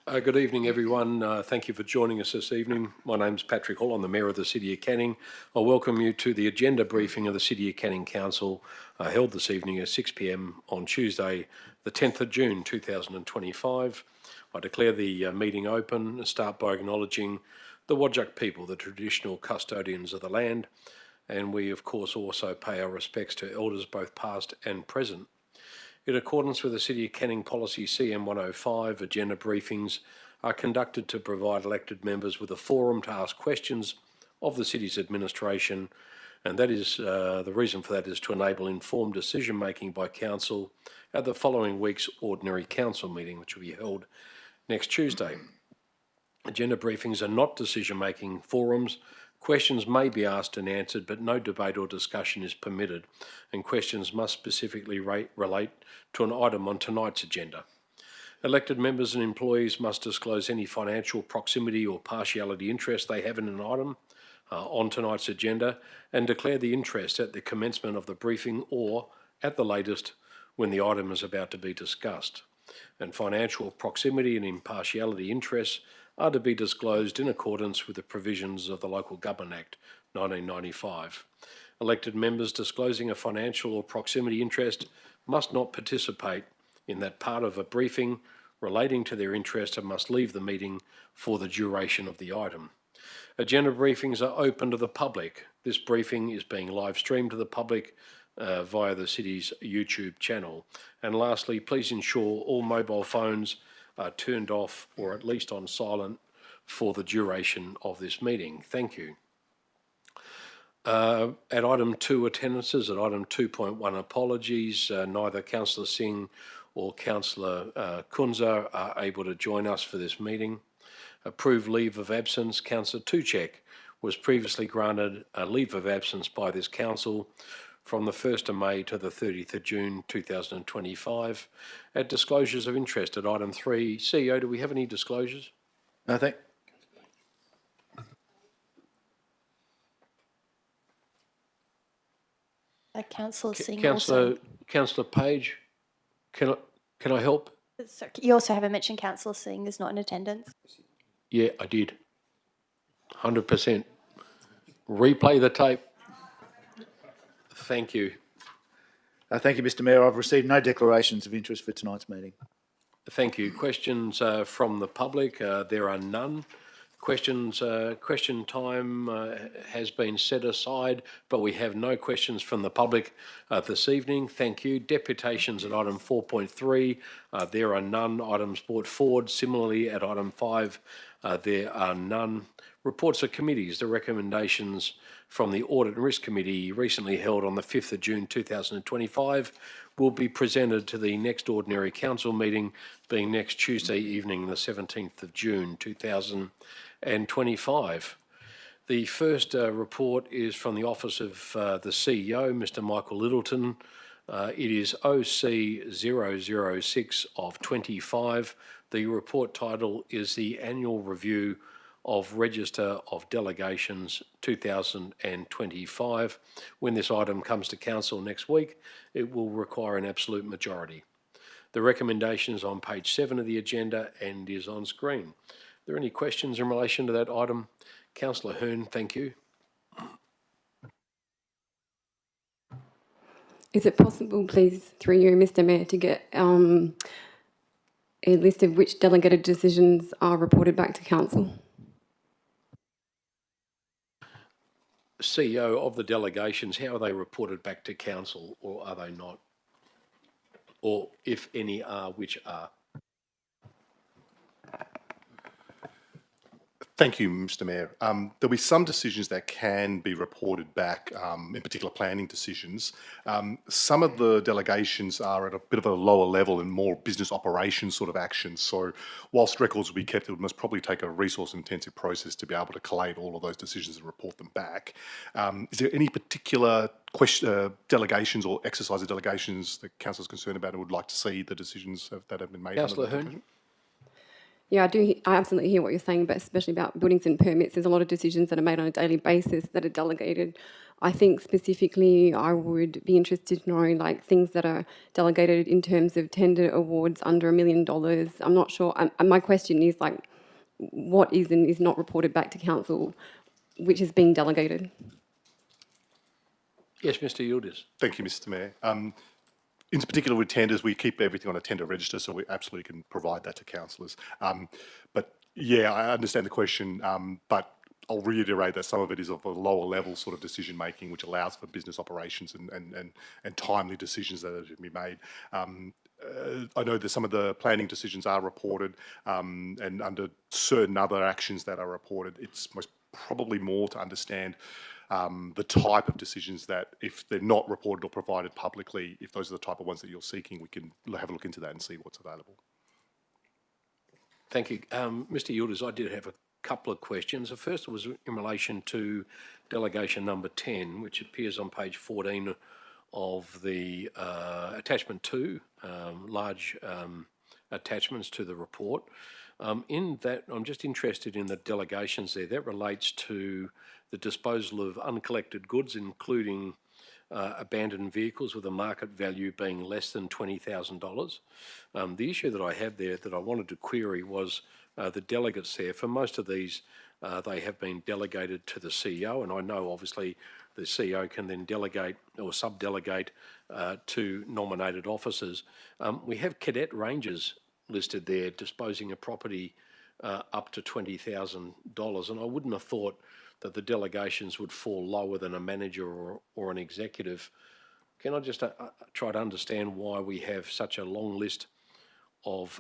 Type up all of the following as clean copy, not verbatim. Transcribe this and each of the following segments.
Good evening, everyone. Thank you for joining us this evening. My name's Patrick Hall. I'm the Mayor of the City of Canning. I welcome you to the agenda briefing of the City of Canning Council held this evening at 6 p.m. on Tuesday, the 10th of June 2025. I declare the meeting open and start by acknowledging the Whadjuk people, the traditional custodians of the land, and we of course also pay our respects to elders both past and present. In accordance with the City of Canning Policy CM 105, agenda briefings are conducted to provide elected members with a forum to ask questions of the City's administration, and that is the reason for that is to enable informed decision making by Council at the following week's ordinary Council meeting, which will be held next Tuesday. Agenda briefings are not decision making forums. Questions may be asked and answered, but no debate or discussion is permitted, and questions must specifically relate to an item on tonight's agenda. Elected members and employees must disclose any financial proximity or partiality interest they have in an item on tonight's agenda and declare the interest at the commencement of the briefing or, at the latest, when the item is about to be discussed. And financial proximity and impartiality interests are to be disclosed in accordance with the provisions of the Local Government Act 1995. Elected members disclosing a financial or proximity interest must not participate in that part of a briefing relating to their interest and must leave the meeting for the duration of the item. Agenda briefings are open to the public. This briefing is being live streamed to the public via the City's YouTube channel. And lastly, please ensure all mobile phones are turned off or at least on silent for the duration of this meeting. Thank you. At item 2, attendances. At item 2.1, apologies. Neither Councillor Singh or Councillor Kunza are able to join us for this meeting. Approved leave of absence. Councillor Tuchek was previously granted a leave of absence by this Council from the 1st of May to the 30th of June 2025. At disclosures of interest at item 3, CEO, do we have any disclosures? Nothing. Councillor Singh. Councillor Page, can I help? Sorry, you also haven't mentioned Councillor Singh is not in attendance. Yeah, I did. 100%. Replay the tape. Thank you. Thank you, Mr Mayor. I've received no declarations of interest for tonight's meeting. Thank you. Questions from the public? There are none. Question time has been set aside, but we have no questions from the public this evening. Thank you. Deputations at item 4.3, there are none. Items brought forward. Similarly, at item 5, there are none. Reports of committees. The recommendations from the Audit and Risk Committee recently held on the 5th of June 2025 will be presented to the next ordinary council meeting being next Tuesday evening, the 17th of June 2025. The first report is from the Office of the CEO, Mr Michael Littleton. It is OC 006 of 25. The report title is the Annual Review of Register of Delegations 2025. When this item comes to Council next week, it will require an absolute majority. The recommendation is on page 7 of the agenda and is on screen. Are there any questions in relation to that item? Councillor Hearn, thank you. Is it possible, please, through you, Mr Mayor, to get a list of which delegated decisions are reported back to Council? CEO, of the delegations, how are they reported back to Council, or are they not? Or if any are, which are? Thank you, Mr Mayor. There'll be some decisions that can be reported back, in particular planning decisions. Some of the delegations are at a bit of a lower level and more business operations sort of actions. So whilst records will be kept, it must probably take a resource-intensive process to be able to collate all of those decisions and report them back. Is there any particular delegations or exercise of delegations that Council is concerned about and would like to see the decisions that have been made? Councillor Hearn? Yeah, I absolutely hear what you're saying, but especially about buildings and permits, there's a lot of decisions that are made on a daily basis that are delegated. I think specifically I would be interested to know like things that are delegated in terms of tender awards under $1 million. I'm not sure. My question is like, what is and is not reported back to council, which is being delegated? Yes, Mr Yildiz. Thank you, Mr Mayor. In particular with tenders, we keep everything on a tender register, so we absolutely can provide that to councillors. But yeah, I understand the question, but I'll reiterate that some of it is of a lower level sort of decision making, which allows for business operations and timely decisions that are to be made. I know that some of the planning decisions are reported, and under certain other actions that are reported, it's most probably more to understand the type of decisions that, if they're not reported or provided publicly, if those are the type of ones that you're seeking, we can have a look into that and see what's available. Thank you. Mr Yildiz, I did have a couple of questions. The first was in relation to delegation number 10, which appears on page 14 of the attachment 2, large attachments to the report. In that, I'm just interested in the delegations there. That relates to the disposal of uncollected goods, including abandoned vehicles with a market value being less than $20,000. The issue that I have there that I wanted to query was the delegates there. For most of these, they have been delegated to the CEO, and I know obviously the CEO can then delegate or sub-delegate to nominated officers. We have cadet rangers listed there disposing of property up to $20,000, and I wouldn't have thought that the delegations would fall lower than a manager or an executive. Can I just try to understand why we have such a long list of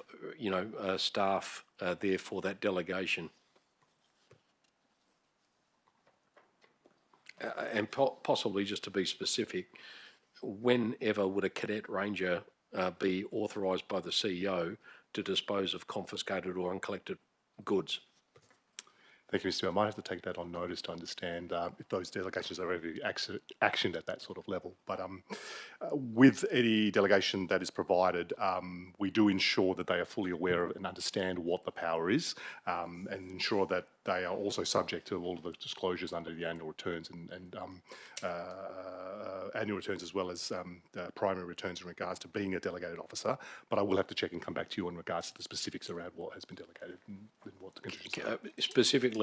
staff there for that delegation? And possibly just to be specific, whenever would a cadet ranger be authorised by the CEO to dispose of confiscated or uncollected goods? Thank you, Mr Mayor. I might have to take that on notice to understand if those delegations are ever actioned at that sort of level. But with any delegation that is provided, we do ensure that they are fully aware of and understand what the power is, and ensure that they are also subject to all of the disclosures under the annual returns and annual returns, as well as primary returns in regards to being a delegated officer. But I will have to check and come back to you in regards to the specifics around what has been delegated and what the conditions are. Specifically,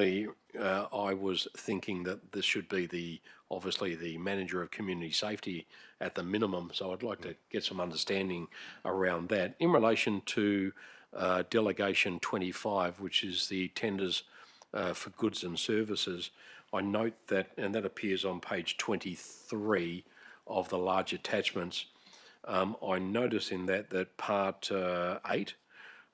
I was thinking that this should be obviously the manager of community safety at the minimum, so I'd like to get some understanding around that. In relation to Delegation 25, which is the tenders for goods and services, I note that, and that appears on page 23 of the large attachments, I notice in that part 8,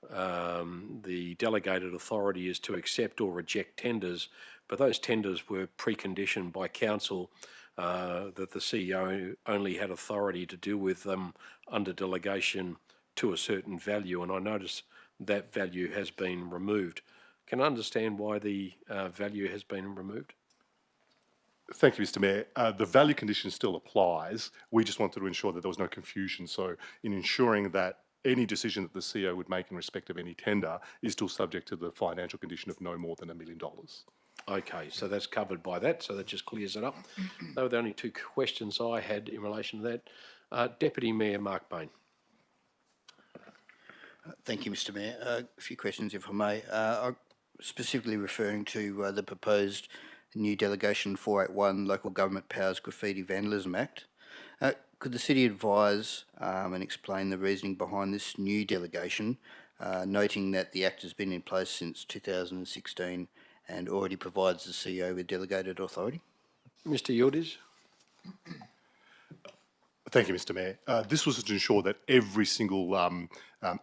the delegated authority is to accept or reject tenders, but those tenders were preconditioned by council that the CEO only had authority to deal with them under delegation to a certain value, and I notice that value has been removed. Can I understand why the value has been removed? Thank you, Mr Mayor. The value condition still applies. We just wanted to ensure that there was no confusion. So in ensuring that any decision that the CEO would make in respect of any tender is still subject to the financial condition of no more than $1 million. Okay, so that's covered by that, so that just clears it up. They were the only two questions I had in relation to that. Deputy Mayor Mark Bain. Thank you, Mr Mayor. A few questions, if I may. I'm specifically referring to the proposed new Delegation 481 Local Government Powers Graffiti Vandalism Act. Could the City advise and explain the reasoning behind this new delegation, noting that the Act has been in place since 2016 and already provides the CEO with delegated authority? Mr Yildiz. Thank you, Mr Mayor. This was to ensure that every single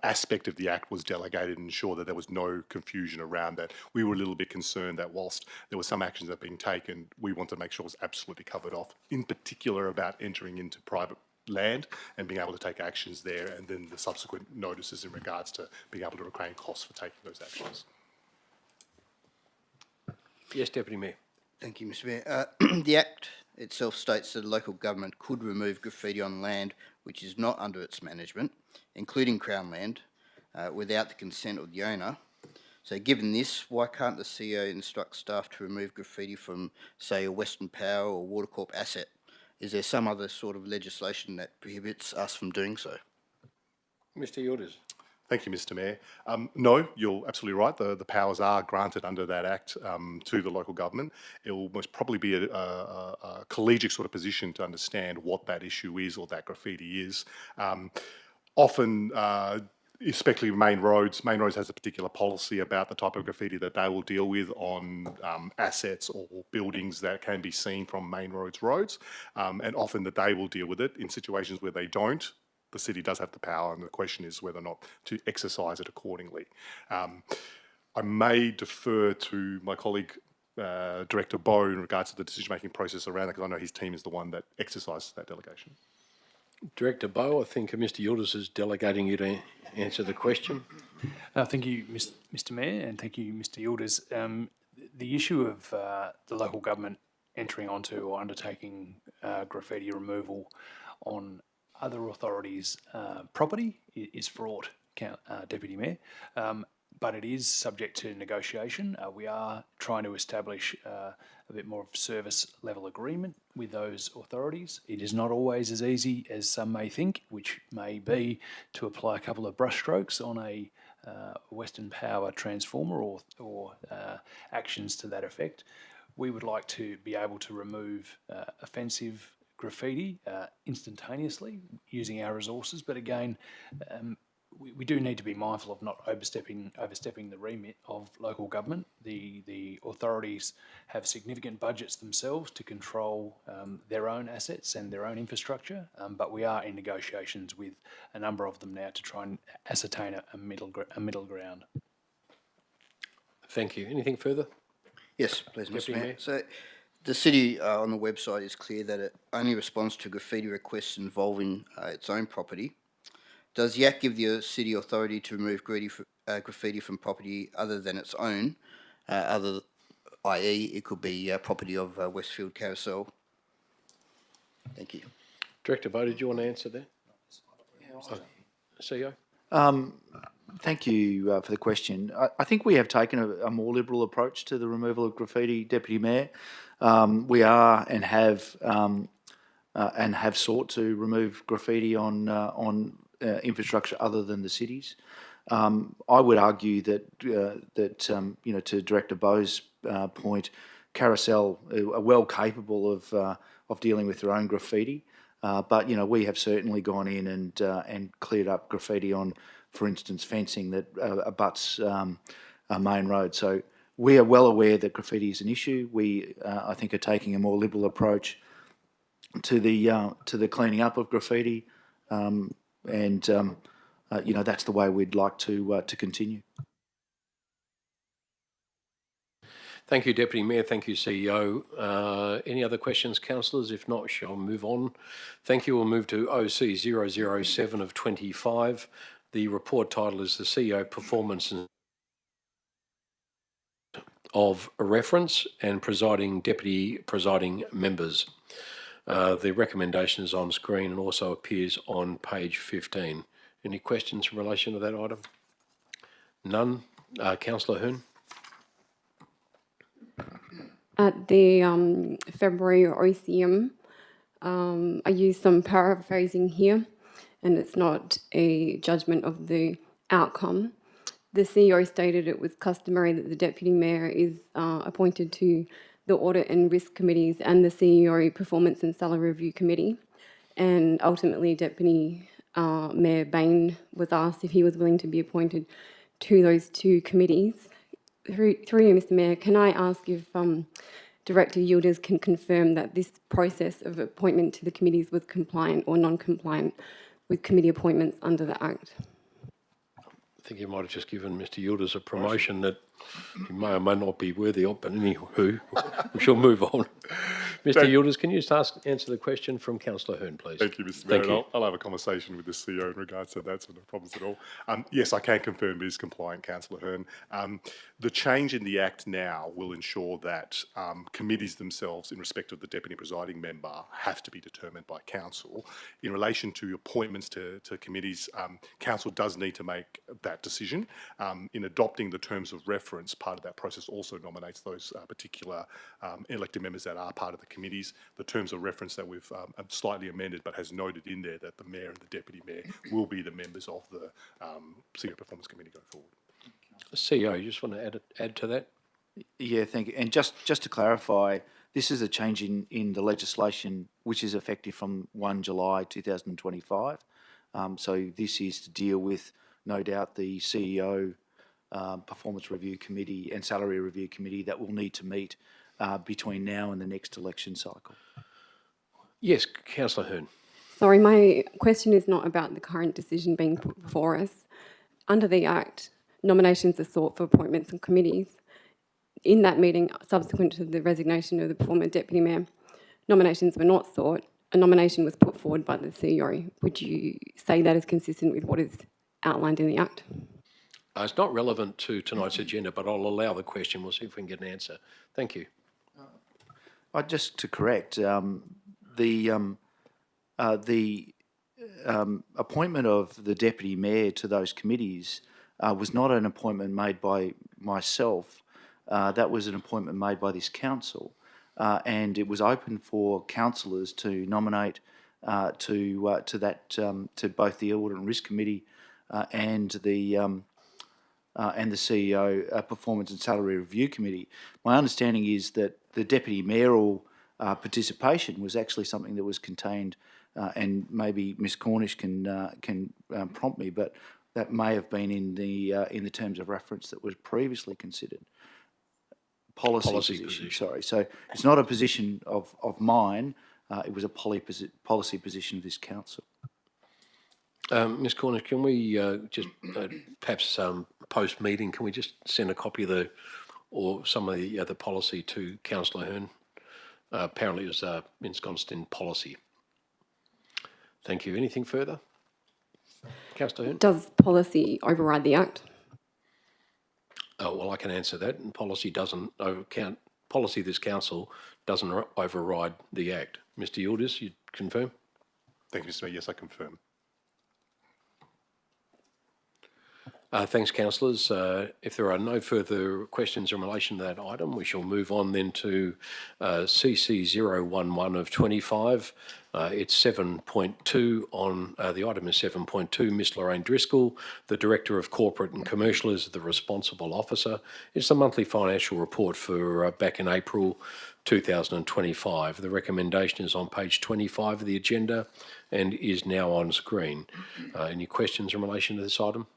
aspect of the Act was delegated and ensure that there was no confusion around that. We were a little bit concerned that whilst there were some actions that were being taken, we wanted to make sure it was absolutely covered off, in particular about entering into private land and being able to take actions there, and then the subsequent notices in regards to being able to reclaim costs for taking those actions. Yes, Deputy Mayor. Thank you, Mr Mayor. The Act itself states that a local government could remove graffiti on land which is not under its management, including Crown land, without the consent of the owner. So given this, why can't the CEO instruct staff to remove graffiti from, say, a Western Power or Watercorp asset? Is there some other sort of legislation that prohibits us from doing so? Mr Yildiz. Thank you, Mr Mayor. No, you're absolutely right. The powers are granted under that Act to the local government. It will most probably be a collegiate sort of position to understand what that issue is or that graffiti is. Often, especially main roads has a particular policy about the type of graffiti that they will deal with on assets or buildings that can be seen from main roads, and often that they will deal with it. In situations where they don't, the city does have the power, and the question is whether or not to exercise it accordingly. I may defer to my colleague, Director Bowe, in regards to the decision-making process around that, because I know his team is the one that exercises that delegation. Director Bowe, I think Mr Yildiz is delegating you to answer the question. Thank you, Mr Mayor, and thank you, Mr Yildiz. The issue of the local government entering onto or undertaking graffiti removal on other authorities' property is fraught, Deputy Mayor, but it is subject to negotiation. We are trying to establish a bit more of service level agreement with those authorities. It is not always as easy as some may think, which may be to apply a couple of brushstrokes on a Western Power transformer or actions to that effect. We would like to be able to remove offensive graffiti instantaneously using our resources, but again, we do need to be mindful of not overstepping the remit of local government. The authorities have significant budgets themselves to control their own assets and their own infrastructure, but we are in negotiations with a number of them now to try and ascertain a middle ground. Thank you. Anything further? Yes, please, Mr Deputy Mayor. Mayor. So the city on the website is clear that it only responds to graffiti requests involving its own property. Does the Act give the city authority to remove graffiti from property other than its own, i.e. it could be property of Westfield Carousel? Thank you. Director Bowe, did you want to answer that? CEO? Thank you for the question. I think we have taken a more liberal approach to the removal of graffiti, Deputy Mayor. We are and have sought to remove graffiti on infrastructure other than the cities. I would argue that to Director Bowe's point, Carousel are well capable of dealing with their own graffiti, but we have certainly gone in and cleared up graffiti on, for instance, fencing that abuts a main road. So we are well aware that graffiti is an issue. We, I think, are taking a more liberal approach to the cleaning up of graffiti, and that's the way we'd like to continue. Thank you, Deputy Mayor. Thank you, CEO. Any other questions, councillors? If not, shall move on. Thank you. We'll move to OC 007 of 25. The report title is the CEO Performance of Reference and Presiding Deputy Presiding Members. The recommendation is on screen and also appears on page 15. Any questions in relation to that item? None. Councillor Hearn? At the February OCM, I used some paraphrasing here, and it's not a judgment of the outcome. The CEO stated it was customary that the Deputy Mayor is appointed to the Audit and Risk Committees and the CEO Performance and Salary Review Committee. And ultimately, Deputy Mayor Bain was asked if he was willing to be appointed to those two committees. Through you, Mr Mayor, can I ask if Director Yildiz can confirm that this process of appointment to the committees was compliant or non-compliant with committee appointments under the Act? I think you might have just given Mr Yildiz a promotion that he may or may not be worthy of, but anywho, we shall move on. Mr Yildiz, can you just answer the question from Councillor Hearn, please? Thank you, Mr Mayor. Thank you. I'll have a conversation with the CEO in regards to that, so no problems at all. Yes, I can confirm it is compliant, Councillor Hearn. The change in the Act now will ensure that committees themselves, in respect of the deputy presiding member, have to be determined by council. In relation to appointments to committees, council does need to make that decision. In adopting the terms of reference, part of that process also nominates those particular elected members that are part of the committees. The terms of reference that we've slightly amended, but has noted in there that the mayor and the deputy mayor will be the members of the Senior Performance Committee going forward. CEO, you just want to add to that? Yeah, thank you. And just to clarify, this is a change in the legislation which is effective from 1 July 2025. So this is to deal with, no doubt, the CEO Performance Review Committee and Salary Review Committee that will need to meet between now and the next election cycle. Yes, Councillor Hearn. Sorry, my question is not about the current decision being put before us. Under the Act, nominations are sought for appointments and committees. In that meeting, subsequent to the resignation of the former Deputy Mayor, nominations were not sought. A nomination was put forward by the CEO. Would you say that is consistent with what is outlined in the Act? It's not relevant to tonight's agenda, but I'll allow the question. We'll see if we can get an answer. Thank you. Just to correct, the appointment of the Deputy Mayor to those committees was not an appointment made by myself. That was an appointment made by this council, and it was open for councillors to nominate to both the Audit and Risk Committee and the CEO Performance and Salary Review Committee. My understanding is that the deputy mayoral participation was actually something that was contained, and maybe Ms Cornish can prompt me, but that may have been in the terms of reference that was previously considered. Policy position. Sorry, so it's not a position of mine. It was a policy position of this council. Ms Cornish, can we just perhaps post-meeting, can we just send a copy of some of the other policy to Councillor Hearn? Apparently it was ensconced in policy. Thank you. Anything further? Councillor Hearn? Does policy override the Act? Well, I can answer that. And policy doesn't policy of this council doesn't override the Act. Mr Yildiz, you confirm? Thank you, Mr Mayor. Yes, I confirm. Thanks, councillors. If there are no further questions in relation to that item, we shall move on then to CC011 of 25. It's 7.2 on, the item is 7.2. Miss Lorraine Driscoll, the Director of Corporate and Commercial, is the responsible officer. It's the monthly financial report for back in April 2025. The recommendation is on page 25 of the agenda and is now on screen. Any questions in relation to this item?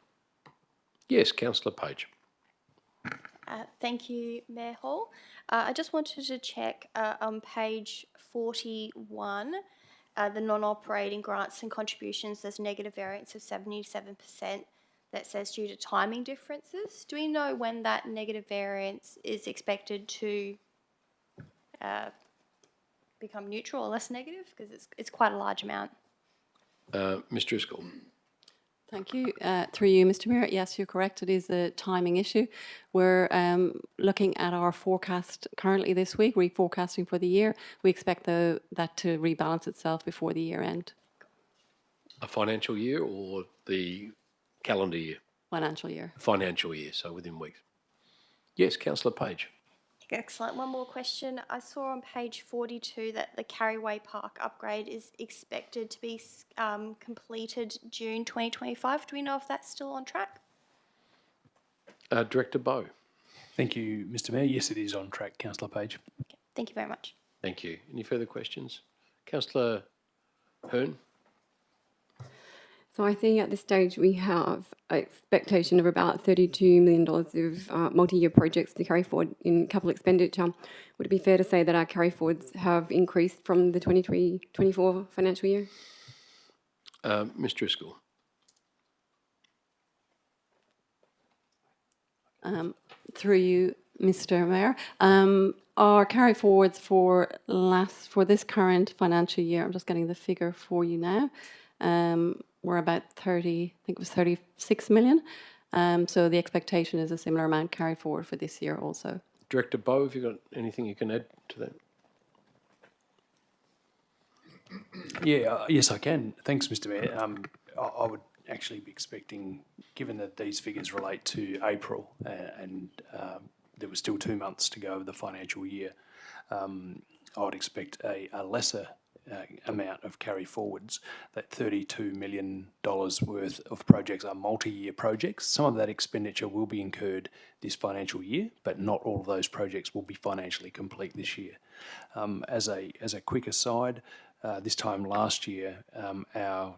Yes, Councillor Page. Thank you, Mayor Hall. I just wanted to check on page 41, the non-operating grants and contributions, there's negative variance of 77% that says due to timing differences. Do we know when that negative variance is expected to become neutral or less negative? Because it's quite a large amount. Ms Driscoll. Thank you. Through you, Mr Mayor, yes, you're correct. It is a timing issue. We're looking at our forecast currently this week, reforecasting for the year. We expect that to rebalance itself before the year end. A financial year or the calendar year? Financial year. Financial year, so within weeks. Yes, Councillor Page. Excellent. One more question. I saw on page 42 that the Carryway Park upgrade is expected to be completed June 2025. Do we know if that's still on track? Director Bowe. Thank you, Mr Mayor. Yes, it is on track, Councillor Page. Okay. Thank you very much. Thank you. Any further questions? Councillor Hearn. So I think at this stage we have an expectation of about $32 million of multi-year projects to carry forward in capital expenditure. Would it be fair to say that our carry forwards have increased from the 23-24 financial year? Ms Driscoll. Through you, Mr Mayor. Our carry forwards for this current financial year, I'm just getting the figure for you now, we're about 36 million. So the expectation is a similar amount carried forward for this year also. Director Bowe, have you got anything you can add to that? Yeah, yes, I can. Thanks, Mr. Mayor. I would actually be expecting, given that these figures relate to April and there were still 2 months to go of the financial year, I would expect a lesser amount of carry forwards. That $32 million worth of projects are multi-year projects. Some of that expenditure will be incurred this financial year, but not all of those projects will be financially complete this year. As a quick aside, this time last year, our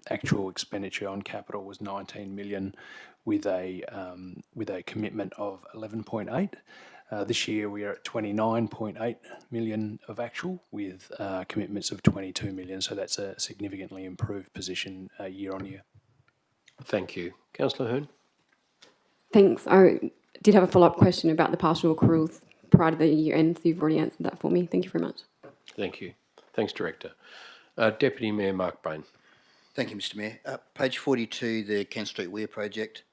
actual expenditure on capital was 19 million, with a commitment of 11.8. This year we are at 29.8 million of actual, with commitments of 22 million. So that's a significantly improved position year on year. Thank you. Councillor Hearn? Thanks. I did have a follow-up question about the partial accruals prior to the year end, so you've already answered that for me. Thank you very much. Thank you. Thanks, Director. Deputy Mayor Mark Bain. Thank you, Mr. Mayor. Page 42, the Kent Street Weir project.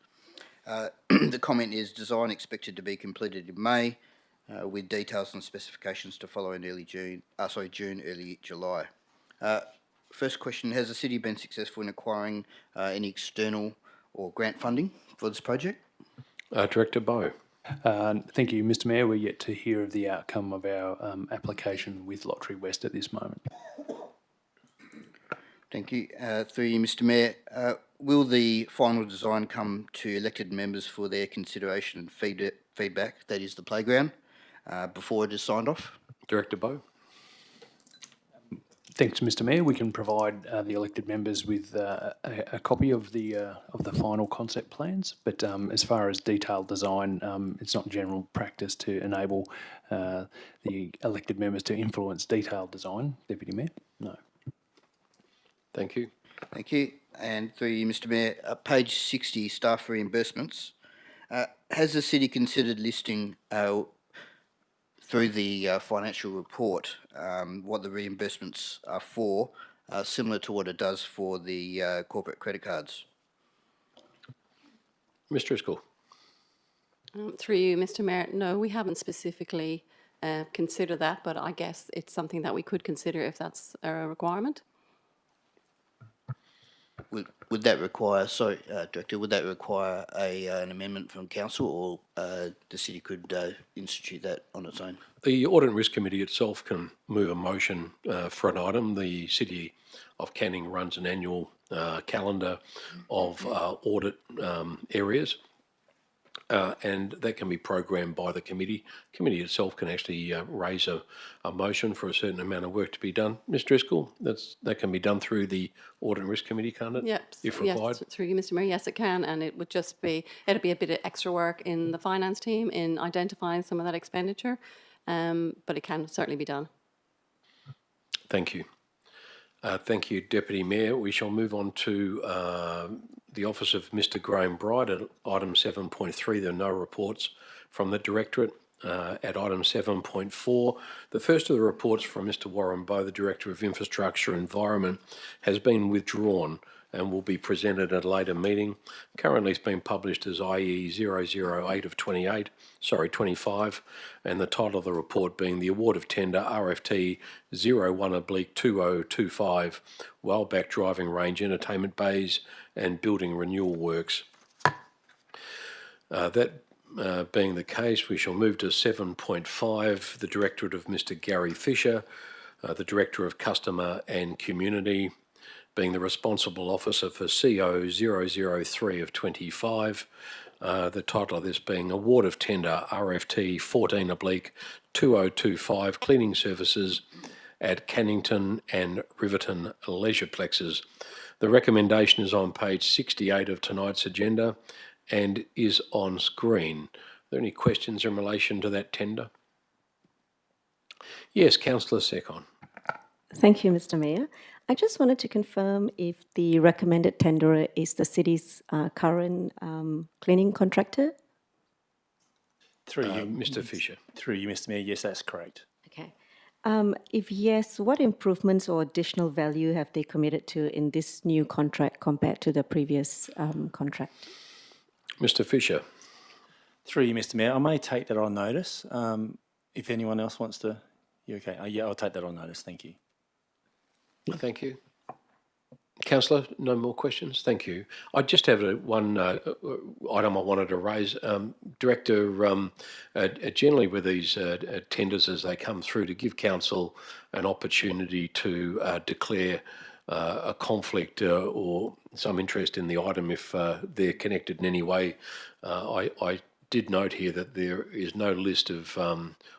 The comment is design expected to be completed in May, with details and specifications to follow in June, early July. First question, has the city been successful in acquiring any external or grant funding for this project? Director Bowe. Thank you, Mr. Mayor. We're yet to hear of the outcome of our application with Lottery West at this moment. Thank you. Through you, Mr. Mayor, will the final design come to elected members for their consideration and feedback, that is the playground, before it is signed off? Director Bowe. Thanks, Mr. Mayor. We can provide the elected members with a copy of the final concept plans, but as far as detailed design, it's not general practice to enable the elected members to influence detailed design, Deputy Mayor. No. Thank you. Thank you. And through you, Mr. Mayor, page 60, staff reimbursements. Has the city considered listing through the financial report what the reimbursements are for, similar to what it does for the corporate credit cards? Mr. Driscoll. Through you, Mr. Mayor, no, we haven't specifically considered that, but I guess it's something that we could consider if that's a requirement. Would that require, sorry, Director, would that require an amendment from council, or the city could institute that on its own? The Audit and Risk Committee itself can move a motion for an item. The City of Canning runs an annual calendar of audit areas, and that can be programmed by the committee. The committee itself can actually raise a motion for a certain amount of work to be done. Mr. Driscoll, that can be done through the Audit and Risk Committee, can't it? Yes, if required. yes, through you, Mr. Mayor. Yes, it can, and it would just be, it'll be a bit of extra work in the finance team in identifying some of that expenditure, but it can certainly be done. Thank you. Thank you, Deputy Mayor. We shall move on to the office of Mr. Graham Bright at item 7.3. There are no reports from the Directorate. At item 7.4, the first of the reports from Mr. Warren Bowe, the Director of Infrastructure Environment, has been withdrawn and will be presented at a later meeting. Currently it's been published as IE 008 of 25, and the title of the report being the Award of Tender RFT 01/2025 Wellback Driving Range Entertainment Bays and Building Renewal Works. Being the case, we shall move to 7.5, the Directorate of Mr. Gary Fisher, the Director of Customer and Community, being the responsible officer for CO 003 of 25. The title of this being Award of Tender RFT 14/2025 Cleaning Services at Cannington and Riverton Leisureplexes. The recommendation is on page 68 of tonight's agenda and is on screen. Are there any questions in relation to that tender? Yes, Councillor Secon. Thank you, Mr. Mayor. I just wanted to confirm if the recommended tenderer is the city's current cleaning contractor. Through you, Mr. Fisher. Through you, Mr. Mayor. Yes, that's correct. Okay. If yes, what improvements or additional value have they committed to in this new contract compared to the previous contract? Mr Fisher. Through you, Mr Mayor, I may take that on notice. If anyone else wants to, you okay? Yeah, I'll take that on notice. Thank you. Thank you. Councillor, no more questions? Thank you. I just have one item I wanted to raise. Director, generally with these tenders as they come through, to give council an opportunity to declare a conflict or some interest in the item if they're connected in any way. I did note here that there is no list of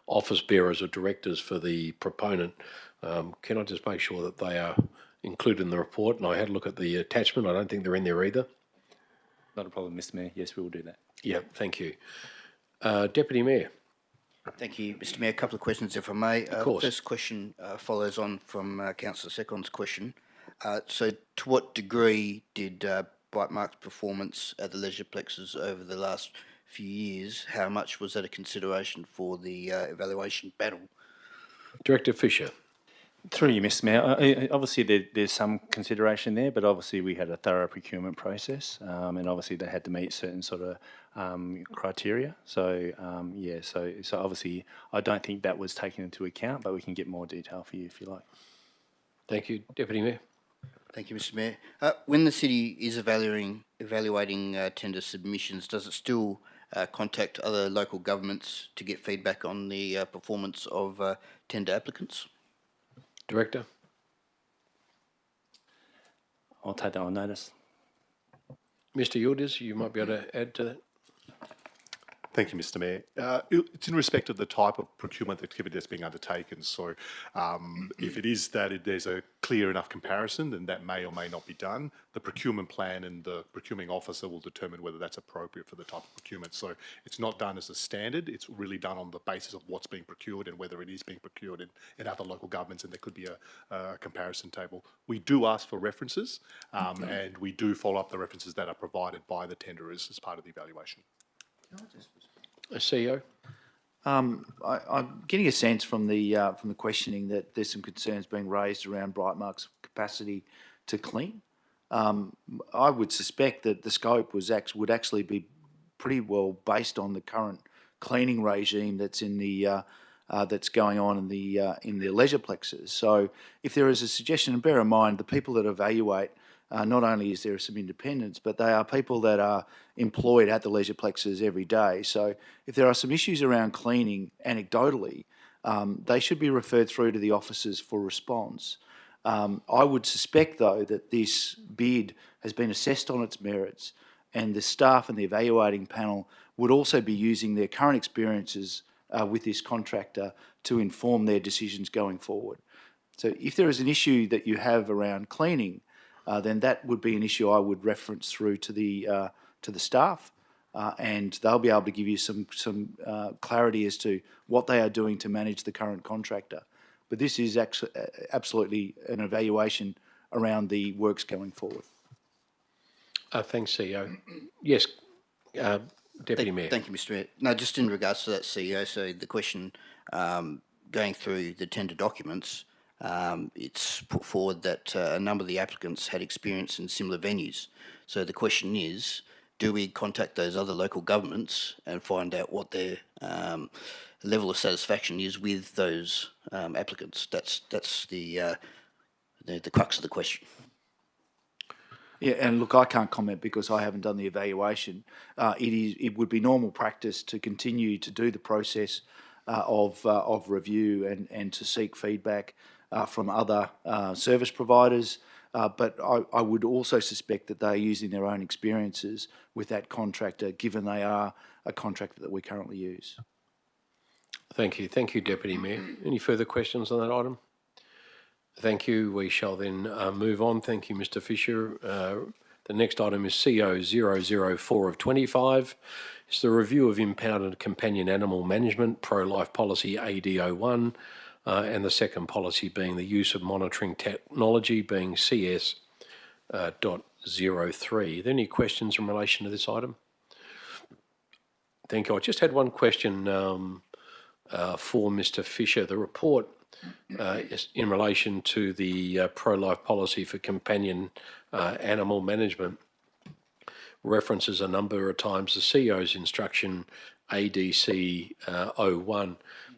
office bearers or directors for the proponent. Can I just make sure that they are included in the report? And I had a look at the attachment. I don't think they're in there either. Not a problem, Mr Mayor. Yes, we will do that. Yeah, thank you. Deputy Mayor. Thank you, Mr Mayor. A couple of questions, if I may. Of course. First question follows on from Councillor Secon's question. So to what degree did Brightmark's performance at the Leisureplexes over the last few years, how much was that a consideration for the evaluation panel? Director Fisher. Through you, Mr Mayor, obviously there's some consideration there, but obviously we had a thorough procurement process, and obviously they had to meet certain sort of criteria. So yeah, so obviously I don't think that was taken into account, but we can get more detail for you if you like. Thank you, Deputy Mayor. Thank you, Mr Mayor. When the city is evaluating tender submissions, does it still contact other local governments to get feedback on the performance of tender applicants? Director. I'll take that on notice. Mr Yildiz, you might be able to add to that. Thank you, Mr Mayor. It's in respect of the type of procurement activity that's being undertaken. So if it is that there's a clear enough comparison, then that may or may not be done. The procurement plan and the procuring officer will determine whether that's appropriate for the type of procurement. So it's not done as a standard. It's really done on the basis of what's being procured and whether it is being procured in other local governments, and there could be a comparison table. We do ask for references and we do follow up the references that are provided by the tenderers as part of the evaluation. CEO. I'm getting a sense from the questioning that there's some concerns being raised around Brightmark's capacity to clean. I would suspect that the scope would actually be pretty well based on the current cleaning regime that's in the that's going on in the Leisureplexes. So if there is a suggestion, and bear in mind the people that evaluate, not only is there some independence, but they are people that are employed at the Leisureplexes every day. So if there are some issues around cleaning, anecdotally, they should be referred through to the officers for response. I would suspect, though, that this bid has been assessed on its merits, and the staff and the evaluating panel would also be using their current experiences with this contractor to inform their decisions going forward. So if there is an issue that you have around cleaning, then that would be an issue I would reference through to the staff, and they'll be able to give you some clarity as to what they are doing to manage the current contractor. But this is actually absolutely an evaluation around the works going forward. Thanks, CEO. Yes, Deputy Mayor. Thank you, Mr Mayor. No, just in regards to that, CEO, so the question going through the tender documents, it's put forward that a number of the applicants had experience in similar venues. So the question is, do we contact those other local governments and find out what their level of satisfaction is with those applicants? That's the crux of the question. Yeah, and look, I can't comment because I haven't done the evaluation. It would be normal practice to continue to do the process of review and to seek feedback from other service providers, but I would also suspect that they're using their own experiences with that contractor, given they are a contractor that we currently use. Thank you. Thank you, Deputy Mayor. Any further questions on that item? Thank you. We shall then move on. Thank you, Mr Fisher. The next item is CO 004 of 25. It's the review of impounded companion animal management, pro-life policy AD01, and the second policy being the use of monitoring technology being CS .03. Are there any questions in relation to this item? Thank you. I just had one question for Mr Fisher. The report is in relation to the pro-life policy for companion animal management references a number of times the CEO's instruction ADC 01.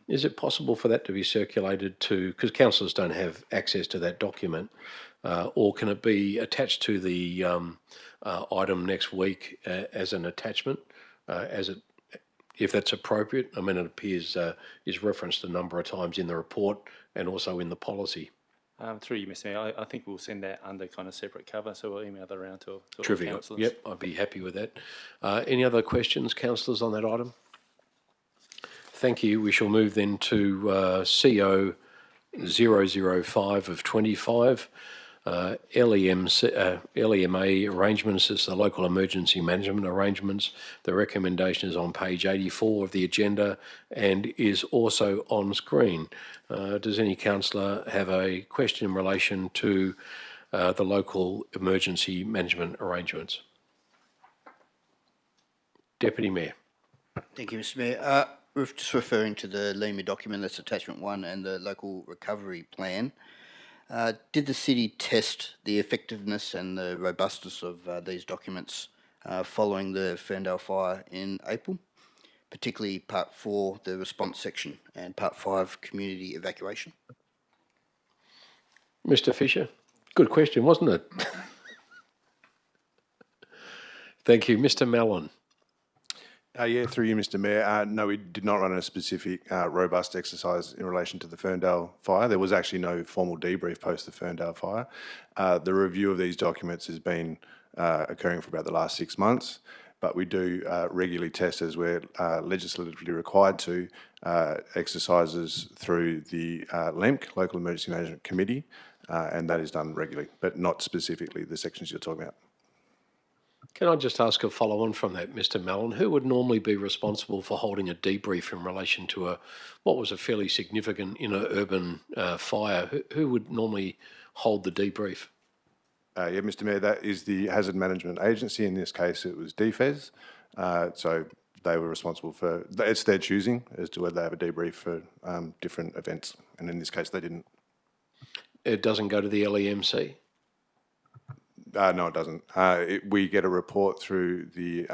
Is it possible for that to be circulated to, because councillors don't have access to that document, or can it be attached to the item next week as an attachment, if that's appropriate? I mean, it appears is referenced a number of times in the report and also in the policy. Through you, Mr. Mayor, I think we'll send that under kind of separate cover, so we'll email that around to all Terrific. councillors. Yep, I'd be happy with that. Any other questions, councillors, on that item? Thank you. We shall move then to CO 005 of 25. LEMA arrangements is the local emergency management arrangements. The recommendation is on page 84 of the agenda and is also on screen. Does any councillor have a question in relation to the local emergency management arrangements? Deputy Mayor. Thank you, Mr. Mayor. Just referring to the LEMA document, that's attachment 1, and the local recovery plan. Did the city test the effectiveness and the robustness of these documents following the Ferndale fire in April, particularly Part 4, the response section, and Part 5, community evacuation? Mr. Fisher? Good question, wasn't it? Thank you. Mr. Mallon. Yeah, through you, Mr. Mayor. No, we did not run a specific robust exercise in relation to the Ferndale fire. There was actually no formal debrief post the Ferndale fire. The review of these documents has been occurring for about the last 6 months, but we do regularly test, as we're legislatively required to, exercises through the LEMC, Local Emergency Management Committee, and that is done regularly, but not specifically the sections you're talking about. Can I just ask a follow-on from that, Mr. Mallon? Who would normally be responsible for holding a debrief in relation to what was a fairly significant inner urban fire? Who would normally hold the debrief? Yeah, Mr. Mayor, that is the Hazard Management Agency. In this case, it was DFES. So they were responsible for, it's their choosing as to whether they have a debrief for different events. And in this case, they didn't. It doesn't go to the LEMC? No, it doesn't. We get a report through the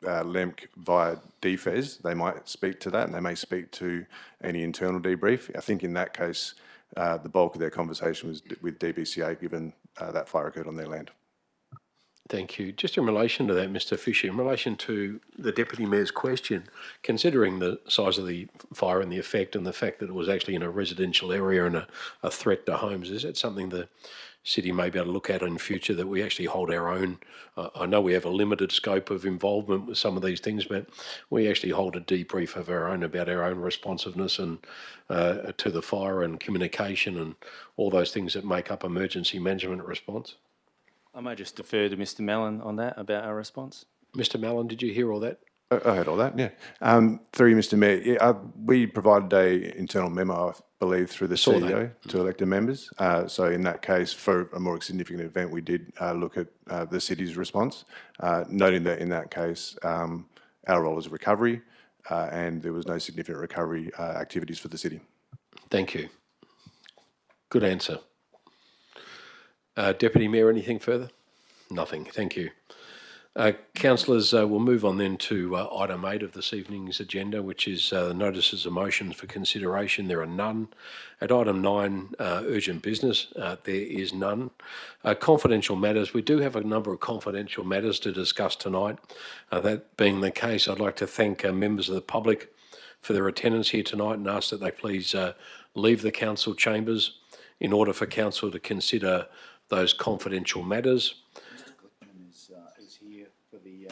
LEMC via DFES. They might speak to that, and they may speak to any internal debrief. I think in that case, the bulk of their conversation was with DBCA, given that fire occurred on their land. Thank you. Just in relation to that, Mr. Fisher, in relation to the Deputy Mayor's question, considering the size of the fire and the effect and the fact that it was actually in a residential area and a threat to homes, is that something the city may be able to look at in future, that we actually hold our own? I know we have a limited scope of involvement with some of these things, but we actually hold a debrief of our own about our own responsiveness and to the fire and communication and all those things that make up emergency management response. I may just defer to Mr. Mallon on that about our response. Mr. Mallon, did you hear all that? I heard all that, yeah. Through you, Mr. Mayor, yeah, we provided a internal memo, I believe, through the CEO to elected members. So in that case, for a more significant event, we did look at the city's response, noting that in that case, our role is recovery, and there was no significant recovery activities for the city. Thank you. Good answer. Deputy Mayor, anything further? Nothing. Thank you. Councillors, we'll move on then to item 8 of this evening's agenda, which is the notices of motions for consideration. There are none. At item 9, urgent business, there is none. Confidential matters, we do have a number of confidential matters to discuss tonight. That being the case, I'd like to thank members of the public for their attendance here tonight and ask that they please leave the council chambers in order for council to consider those confidential matters. Is here for the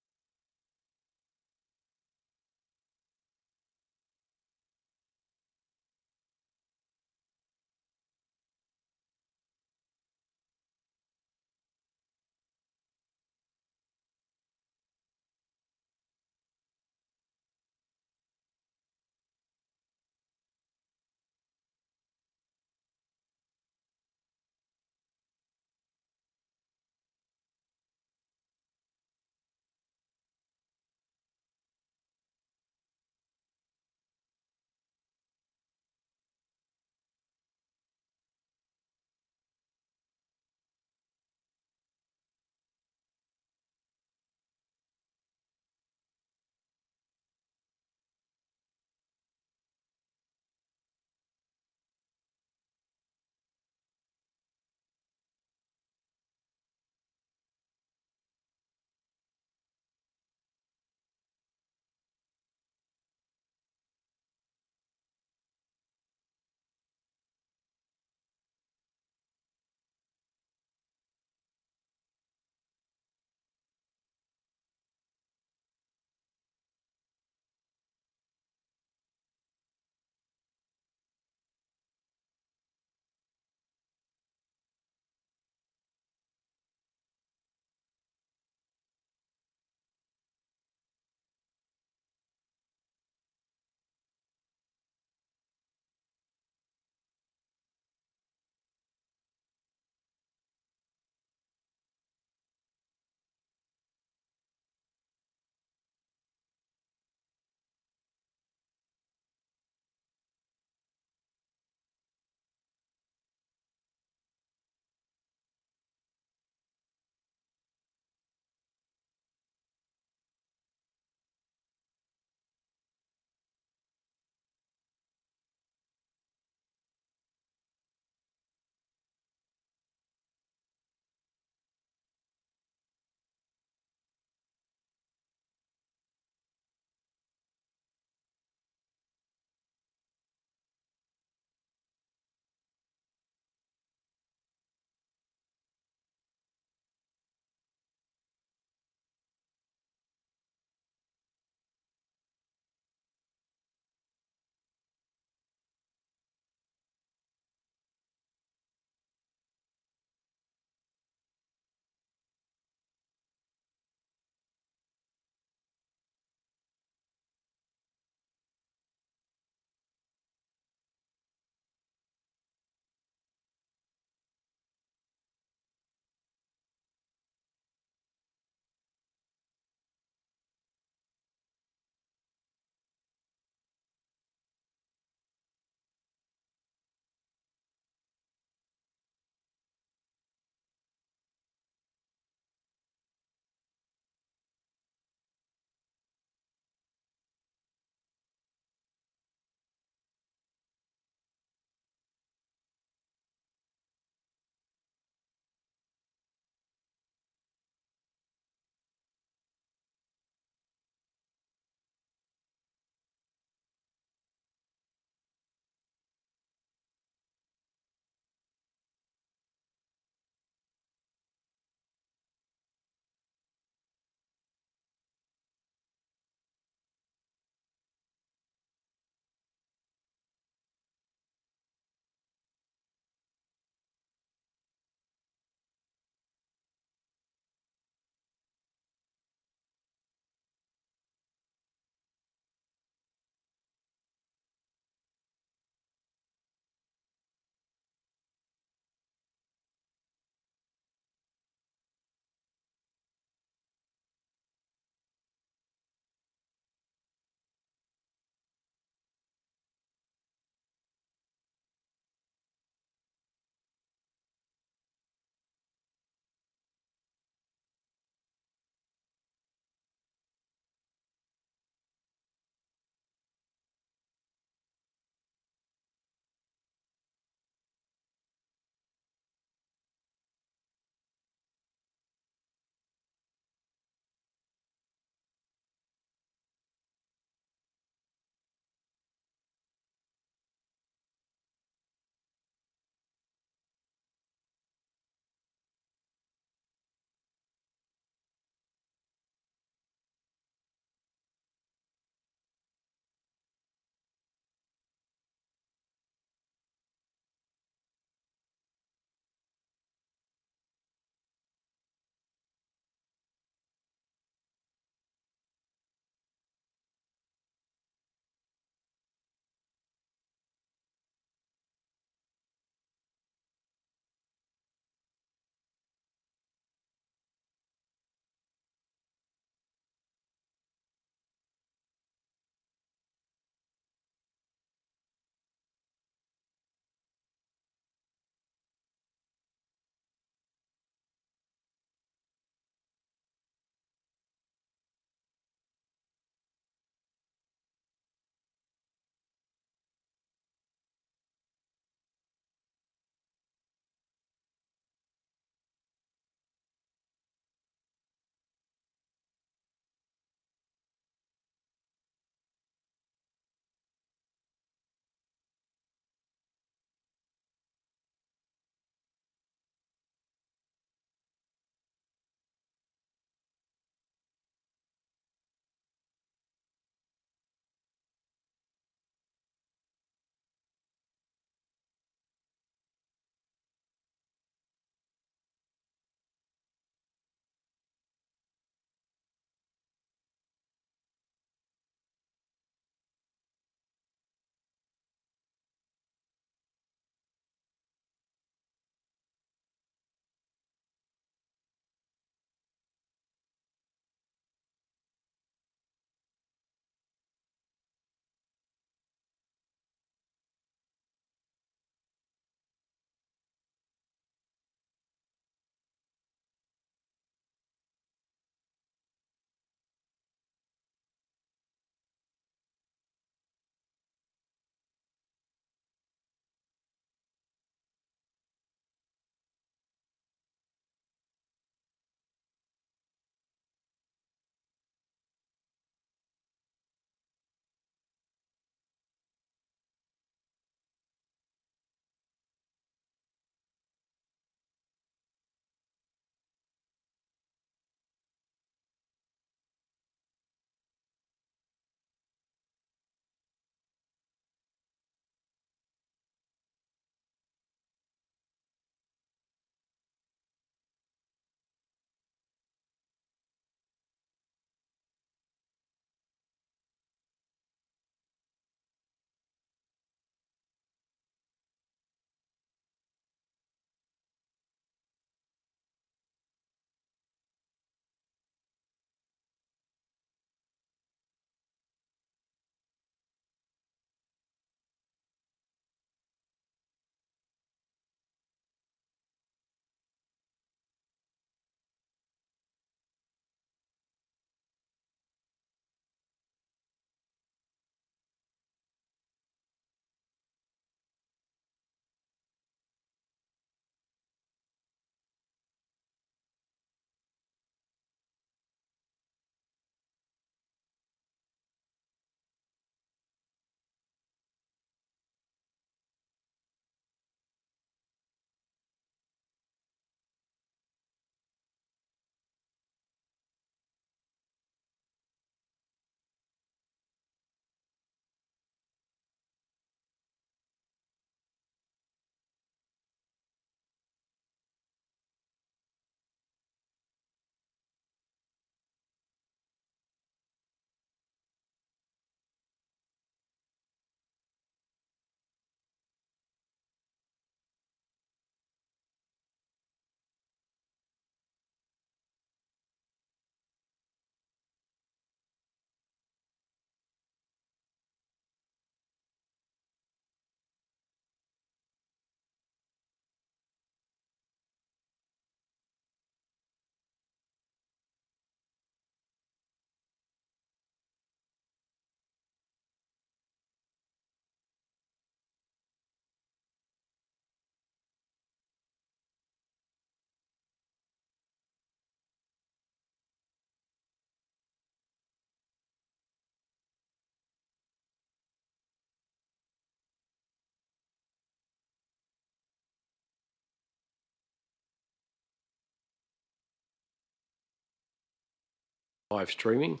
live streaming.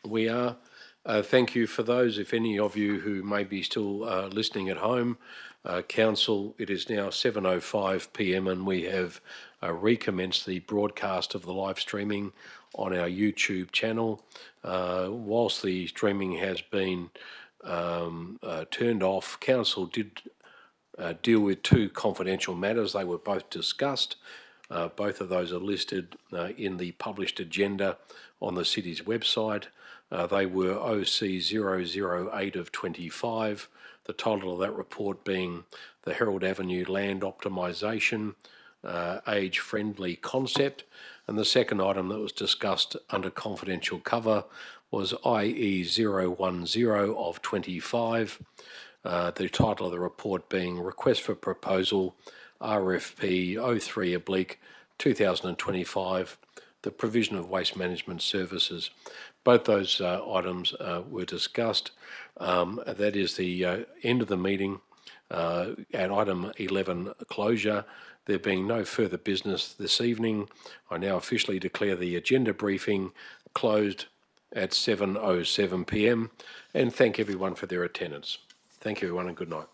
We are. Thank you for those, if any of you who may be still listening at home. Council, it is now 7:05 p.m. and we have recommenced the broadcast of the live streaming on our YouTube channel. Whilst the streaming has been turned off, Council did deal with two confidential matters. They were both discussed. Both of those are listed in the published agenda on the city's website. They were OC 008 of 25, the title of that report being the Herald Avenue Land Optimisation Age-Friendly Concept, and the second item that was discussed under confidential cover was IE 010 of 25, the title of the report being Request for Proposal RFP 03/2025, the provision of waste management services. Both those items were discussed. That is the end of the meeting. At item 11, closure. There being no further business this evening, I now officially declare the agenda briefing closed at 7:07 p.m. and thank everyone for their attendance. Thank you everyone and good night.